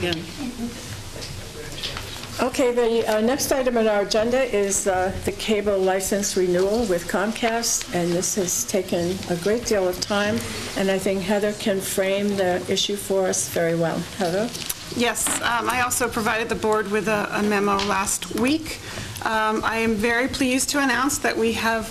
again. Okay, the next item on our agenda is the cable license renewal with Comcast, and this has taken a great deal of time, and I think Heather can frame the issue for us very well. Heather? Yes, I also provided the board with a memo last week. I am very pleased to announce that we have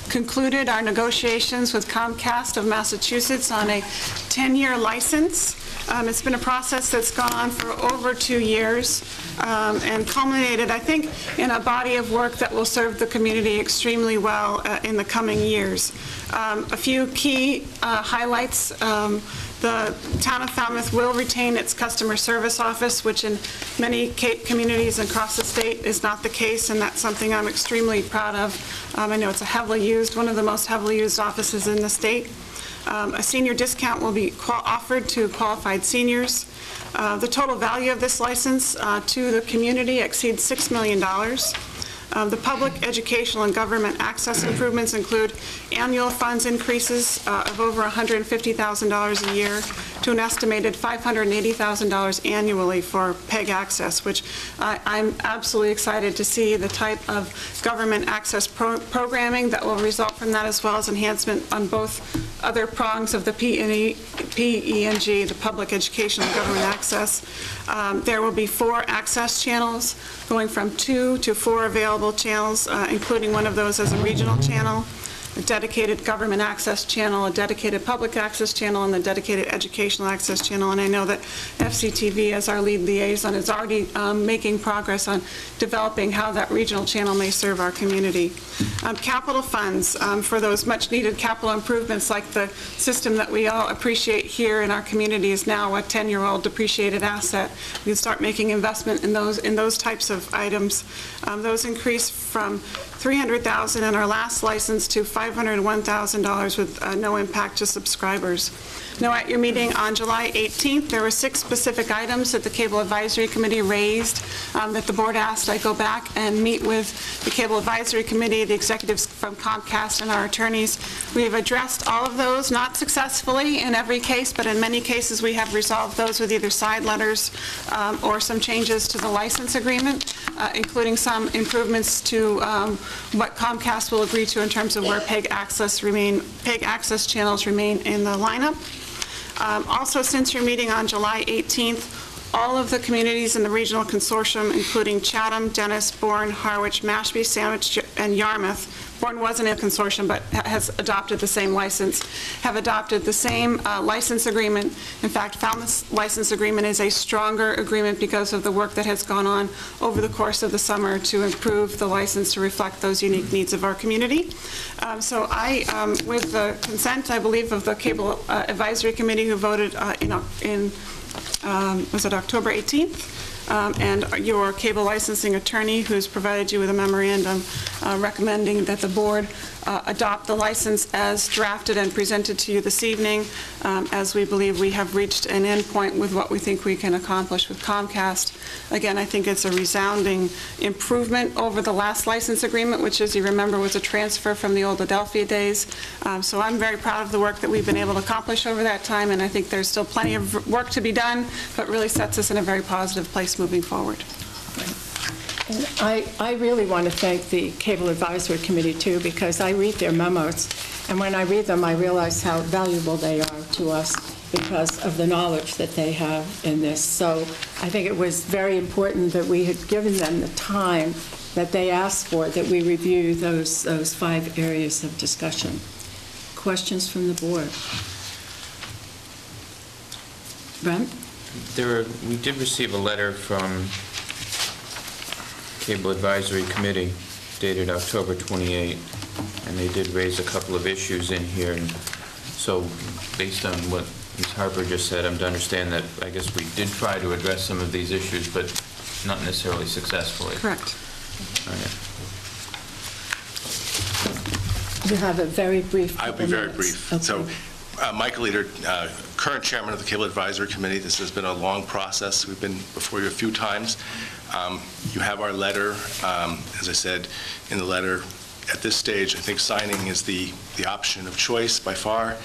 concluded our negotiations with Comcast of Massachusetts on a 10-year license. It's been a process that's gone on for over 2 years and culminated, I think, in a body of work that will serve the community extremely well in the coming years. A few key highlights. The town of Falmouth will retain its customer service office, which in many communities across the state is not the case, and that's something I'm extremely proud of. I know it's one of the most heavily used offices in the state. A senior discount will be offered to qualified seniors. The total value of this license to the community exceeds $6 million. The public, educational, and government access improvements include annual funds increases of over $150,000 a year to an estimated $580,000 annually for PEG access, which I'm absolutely excited to see the type of government access programming that will result from that, as well as enhancement on both other prongs of the PEG, the public, educational, and government access. There will be 4 access channels, going from 2 to 4 available channels, including one of those as a regional channel, a dedicated government access channel, a dedicated public access channel, and a dedicated educational access channel. And I know that FCTV, as our lead liaison, is already making progress on developing how that regional channel may serve our community. Capital funds for those much-needed capital improvements, like the system that we all appreciate here in our community is now a 10-year-old depreciated asset. We can start making investment in those types of items. Those increase from $300,000 in our last license to $501,000 with no impact to subscribers. Now, at your meeting on July 18th, there were 6 specific items that the Cable Advisory Committee raised that the board asked I go back and meet with the Cable Advisory Committee, the executives from Comcast, and our attorneys. We have addressed all of those, not successfully in every case, but in many cases we have resolved those with either side letters or some changes to the license agreement, including some improvements to what Comcast will agree to in terms of where PEG access channels remain in the lineup. Also, since your meeting on July 18th, all of the communities in the regional consortium, including Chatham, Dennis, Bourne, Harwich, Mashpee, Sandwich, and Yarmouth — Bourne wasn't in a consortium but has adopted the same license — have adopted the same license agreement. In fact, Falmouth's license agreement is a stronger agreement because of the work that has gone on over the course of the summer to improve the license to reflect those unique needs of our community. So I, with the consent, I believe, of the Cable Advisory Committee, who voted was it October 18th? And your cable licensing attorney, who's provided you with a memorandum recommending that the board adopt the license as drafted and presented to you this evening, as we believe we have reached an end point with what we think we can accomplish with Comcast. Again, I think it's a resounding improvement over the last license agreement, which, as you remember, was a transfer from the old Adelphia days. So I'm very proud of the work that we've been able to accomplish over that time, and I think there's still plenty of work to be done, but really sets us in a very positive place moving forward. I really want to thank the Cable Advisory Committee, too, because I read their memos, and when I read them, I realize how valuable they are to us because of the knowledge that they have in this. So I think it was very important that we had given them the time that they asked for, that we review those 5 areas of discussion. Questions from the board? Brent? We did receive a letter from Cable Advisory Committee dated October 28, and they did raise a couple of issues in here. And so, based on what Ms. Harper just said, I'm to understand that I guess we did try to address some of these issues, but not necessarily successfully. Correct. Oh, yeah. You have a very brief. I'll be very brief. Okay. So, Michael Eder, current chairman of the Cable Advisory Committee. This has been a long process. We've been before you a few times. You have our letter. As I said in the letter, at this stage, I think signing is the option of choice by far.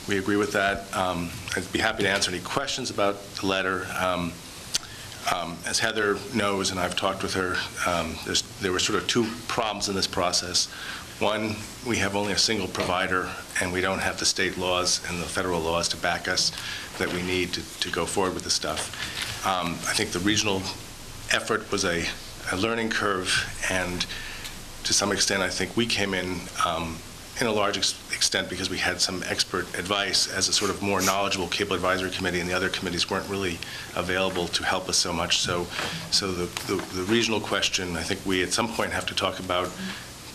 We agree with that. I'd be happy to answer any questions about the letter. As Heather knows, and I've talked with her, there were sort of two problems in this process. One, we have only a single provider, and we don't have the state laws and the federal laws to back us that we need to go forward with this stuff. I think the regional effort was a learning curve, and to some extent, I think we came in a large extent because we had some expert advice as a sort of more knowledgeable cable advisory committee, and the other committees weren't really available to help us so much. So the regional question, I think we at some point have to talk about,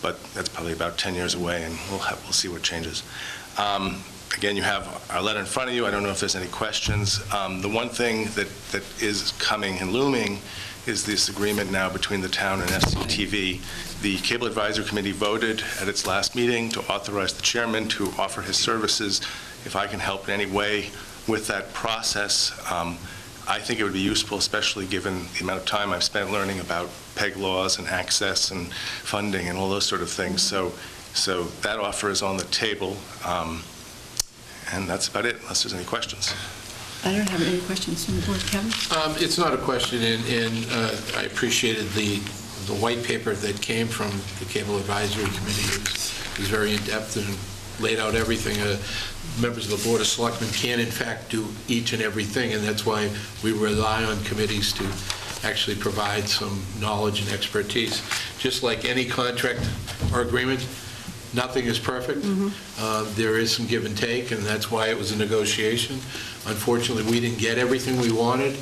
but that's probably about 10 years away, and we'll see what changes. Again, you have our letter in front of you. I don't know if there's any questions. The one thing that is coming and looming is this agreement now between the town and FCTV. The Cable Advisory Committee voted at its last meeting to authorize the chairman to offer his services. If I can help in any way with that process, I think it would be useful, especially given the amount of time I've spent learning about PEG laws and access and funding and all those sort of things. So that offer is on the table, and that's about it, unless there's any questions. I don't have any questions from the board. Kevin? It's not a question, and I appreciated the white paper that came from the Cable Advisory Committee. It was very in-depth and laid out everything. Members of the Board of Selectmen can, in fact, do each and everything, and that's why we rely on committees to actually provide some knowledge and expertise. Just like any contract or agreement, nothing is perfect. There is some give and take, and that's why it was a negotiation. Unfortunately, we didn't get everything we wanted,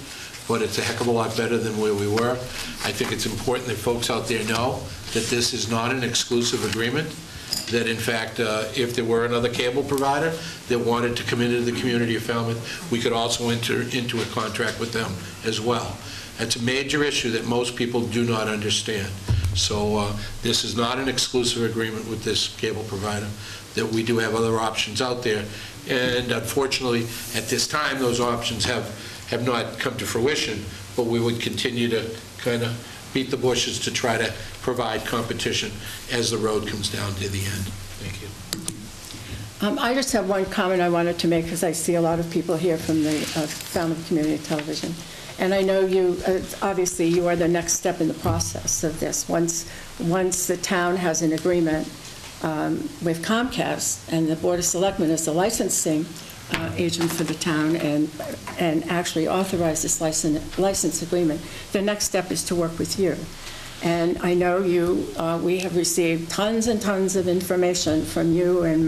but it's a heck of a lot better than where we were. I think it's important that folks out there know that this is not an exclusive agreement, that in fact, if there were another cable provider that wanted to come into the community of Falmouth, we could also enter into a contract with them as well. That's a major issue that most people do not understand. So this is not an exclusive agreement with this cable provider, that we do have other options out there. And unfortunately, at this time, those options have not come to fruition, but we would continue to kind of beat the bushes to try to provide competition as the road comes down to the end. Thank you. I just have one comment I wanted to make, because I see a lot of people here from the Falmouth Community Television. And I know you, obviously, you are the next step in the process of this. Once the town has an agreement with Comcast, and the Board of Selectmen is the licensing agent for the town and actually authorize this license agreement, the next step is to work with you. And I know we have received tons and tons of information from you and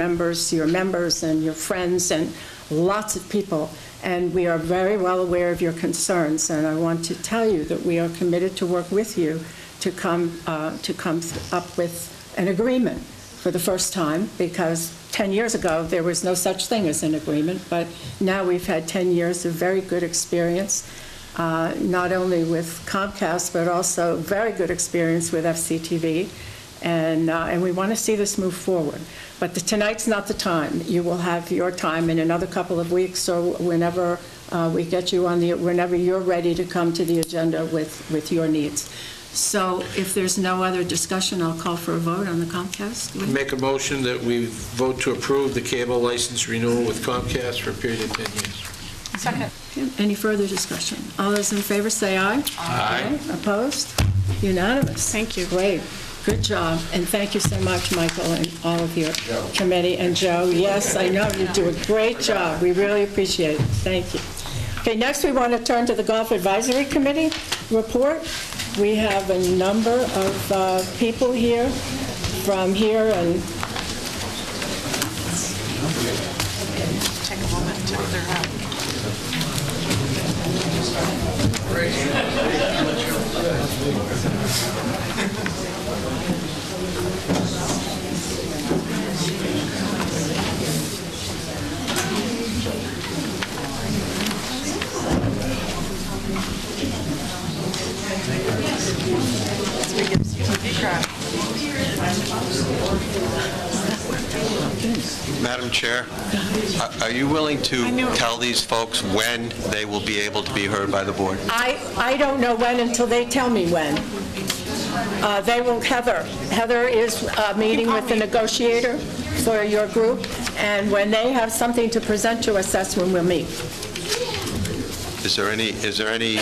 your members and your friends and lots of people, and we are very well aware of your concerns, and I want to tell you that we are committed to work with you to come up with an agreement for the first time, because 10 years ago there was no such thing as an agreement, but now we've had 10 years of very good experience, not only with Comcast, but also very good experience with FCTV, and we want to see this move forward. But tonight's not the time. You will have your time in another couple of weeks, or whenever we get you on whenever you're ready to come to the agenda with your needs. So if there's no other discussion, I'll call for a vote on the Comcast. Make a motion that we vote to approve the cable license renewal with Comcast for a period of 10 years. Second. Any further discussion? All those in favor say aye. Aye. Opposed? Unanimous. Thank you. Great. Good job. And thank you so much, Michael, and all of your committee. And Joe, yes, I know you do a great job. We really appreciate it. Thank you. Okay, next we want to turn to the Golf Advisory Committee report. We have a number of people here from here, and Take a moment to clear out. Madam Chair, are you willing to tell these folks when they will be able to be heard by the board? I don't know when until they tell me when. They will, Heather is meeting with the negotiator for your group, and when they have something to present to us, that's when we'll meet. Is there any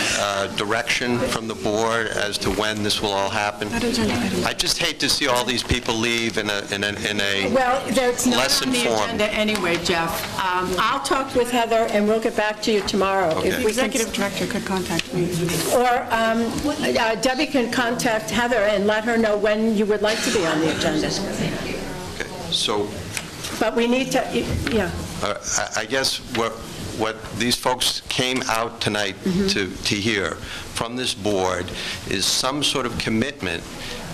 direction from the board as to when this will all happen? I just hate to see all these people leave in a Well, it's not less on the informed. agenda anyway, Jeff. I'll talk with Heather, and we'll get back to you tomorrow. Okay. If The we can- executive director could contact me. Or Debbie can contact Heather and let her know when you would like to be on the agenda. Okay, so But we need to, yeah. I guess what these folks came out tonight to hear from this board is some sort of commitment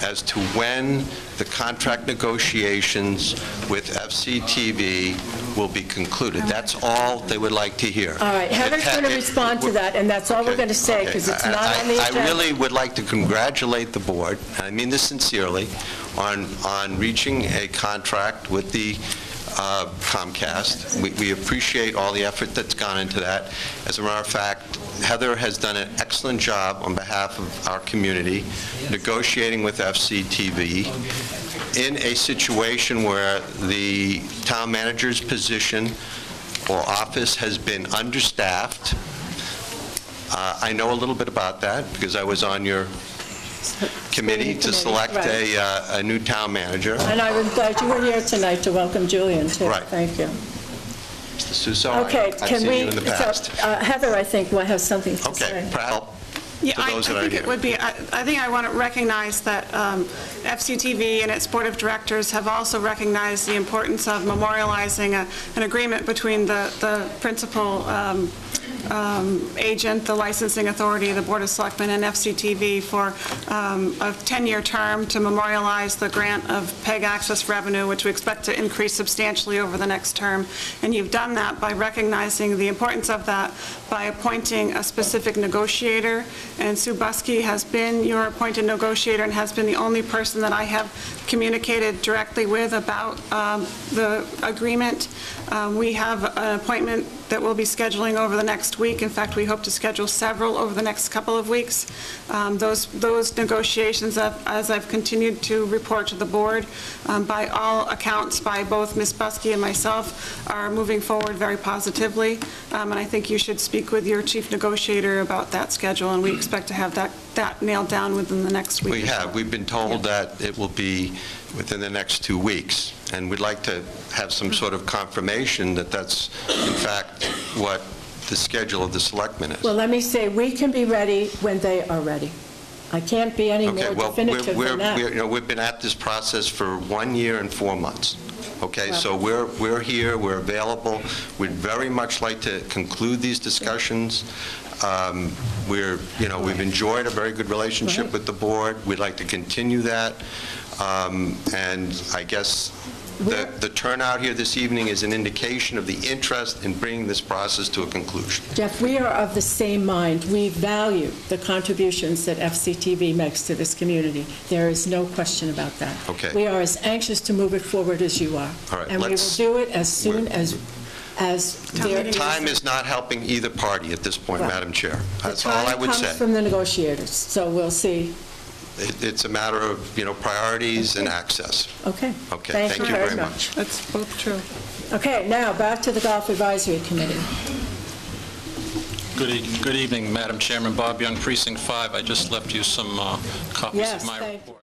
as to when the contract negotiations with FCTV will be concluded. That's all they would like to hear. All right, Heather's going to respond to that, and that's all we're going to say, because it's not on the agenda. I really would like to congratulate the board, and I mean this sincerely, on reaching a contract with the Comcast. We appreciate all the effort that's gone into that. As a matter of fact, Heather has done an excellent job on behalf of our community negotiating with FCTV in a situation where the town manager's position or office has been understaffed. I know a little bit about that because I was on your committee to select a new town manager. And I was glad you were here tonight to welcome Julian, too. Right. Thank you. Mr. Suso, Okay, I've can seen we, you in the past. Heather, I think, will have something to say. Okay, perhaps Yeah, to I those that are think here. it would be, I think I want to recognize that FCTV and its board of directors have also recognized the importance of memorializing an agreement between the principal agent, the licensing authority, the Board of Selectmen, and FCTV for a 10-year term to memorialize the grant of PEG access revenue, which we expect to increase substantially over the next term. And you've done that by recognizing the importance of that by appointing a specific negotiator. And Sue Buskey has been your appointed negotiator and has been the only person that I have communicated directly with about the agreement. We have an appointment that we'll be scheduling over the next week. In fact, we hope to schedule several over the next couple of weeks. Those negotiations, as I've continued to report to the board, by all accounts, by both Ms. Buskey and myself, are moving forward very positively. And I think you should speak with your chief negotiator about that schedule, and we expect to have that nailed down within the next week. We have. We've been told that it will be within the next 2 weeks, and we'd like to have some sort of confirmation that that's, in fact, what the schedule of the Selectmen is. Well, let me say, we can be ready when they are ready. I can't be any more definitive than that. You know, we've been at this process for 1 year and 4 months. Okay, so we're here, we're available. We'd very much like to conclude these discussions. We've enjoyed a very good relationship with the board. We'd like to continue that. And I guess the turnout here this evening is an indication of the interest in bringing this process to a conclusion. Jeff, we are of the same mind. We value the contributions that FCTV makes to this community. There is no question about that. Okay. We are as anxious to move it forward as you are. All right, and we will do it as soon as there is. Time is not helping either party at this point, Right. Madam Chair. That's all I would The time say. comes from the negotiators, so we'll see. It's a matter of, priorities and access. Okay. Okay, Thank you very much. That's both true. Okay, now back to the Golf Advisory Committee. Good evening, Madam Chairman. Bob Young, Precinct 5. I just left you some copies Yes, of my thank you. report.